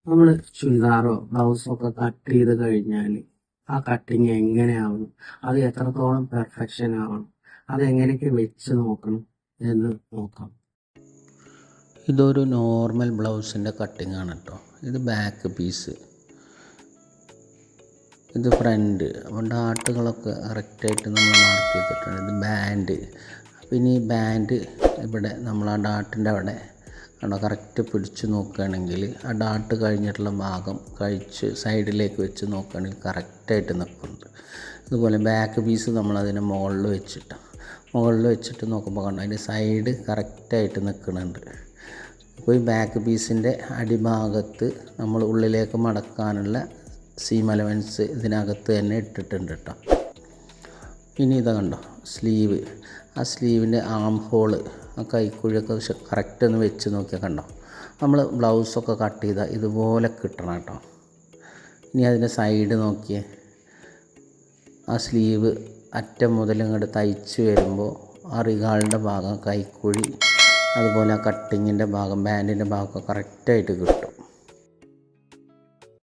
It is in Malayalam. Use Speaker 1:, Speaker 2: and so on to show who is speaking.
Speaker 1: നമ്മൾ ചുരിദാറോ ബ്ലൗസോ ഒക്കെ കട്ട് ചെയ്ത് കഴിഞ്ഞാൽ ആ കട്ടിങ് എങ്ങനെയാവണം, അത് എത്രത്തോളം പെർഫെക്ഷൻ ആവണം, അതെങ്ങനെയൊക്കെ വെച്ച് നോക്കണം എന്ന് നോക്കാം.
Speaker 2: ഇതൊരു നോർമൽ ബ്ലൗസിൻ്റെ കട്ടിംഗ് ആണ് കേട്ടോ. ഇത് ബാക്ക് പീസ്, ഇത് ഫ്രണ്ട്. അപ്പോൾ ഡാട്ടുകളൊക്കെ കറക്റ്റായിട്ട് നമ്മൾ മാർക്ക് ചെയ്തിട്ടുണ്ട്. ഇത് ബാൻഡ്. പിന്നെ ഈ ബാൻഡ് ഇവിടെ നമ്മൾ ആ ഡാട്ടിൻ്റെ അവിടെ കണ്ടോ കറക്റ്റ് പിടിച്ച് നോക്കുകയാണെങ്കിൽ ആ ഡാട്ട് കഴിഞ്ഞിട്ടുള്ള ഭാഗം കഴിച്ച് സൈഡിലേക്ക് വെച്ച് നോക്കുകയാണെങ്കിൽ കറക്റ്റായിട്ട് നിൽക്കുന്നുണ്ട്. അതുപോലെ ബാക്ക് പീസ് നമ്മളതിനെ മുകളിൽ വെച്ചിട്ട് നോക്കുമ്പോൾ കണ്ടോ അതിൻ്റെ സൈഡ് കറക്റ്റായിട്ട് നിൽക്കുന്നുണ്ട്. അപ്പോൾ ഈ ബാക്ക് പീസിൻ്റെ അടിഭാഗത്ത് നമ്മൾ ഉള്ളിലേക്ക് മടക്കാനുള്ള സീം അലവൻസ് ഇതിനകത്ത് തന്നെ ഇട്ടിട്ടുണ്ട് കേട്ടോ. ഇനി ഇതാ കണ്ടോ സ്ലീവ്. ആ സ്ലീവിൻ്റെ ആം ഹോള്, ആ കൈക്കുഴിയൊക്കെ കറക്റ്റ് ഒന്ന് വെച്ച് നോക്കിയാൽ കണ്ടോ, നമ്മൾ ബ്ലൗസൊക്കെ കട്ട് ചെയ്താൽ ഇതുപോലെ കിട്ടണം കേട്ടോ. ഇനി അതിൻ്റെ സൈഡ് നോക്കിയേ, ആ സ്ലീവ് അറ്റം മുതൽ ഇങ്ങോട്ട് തയ്ച്ച് വരുമ്പോൾ ആ റിഗാളിൻ്റെ ഭാഗം, കൈക്കുഴി, അതുപോലെ ആ കട്ടിങ്ങിൻ്റെ ഭാഗം, ബാൻഡിൻ്റെ ഭാഗമൊക്കെ കറക്റ്റായിട്ട് കിട്ടും.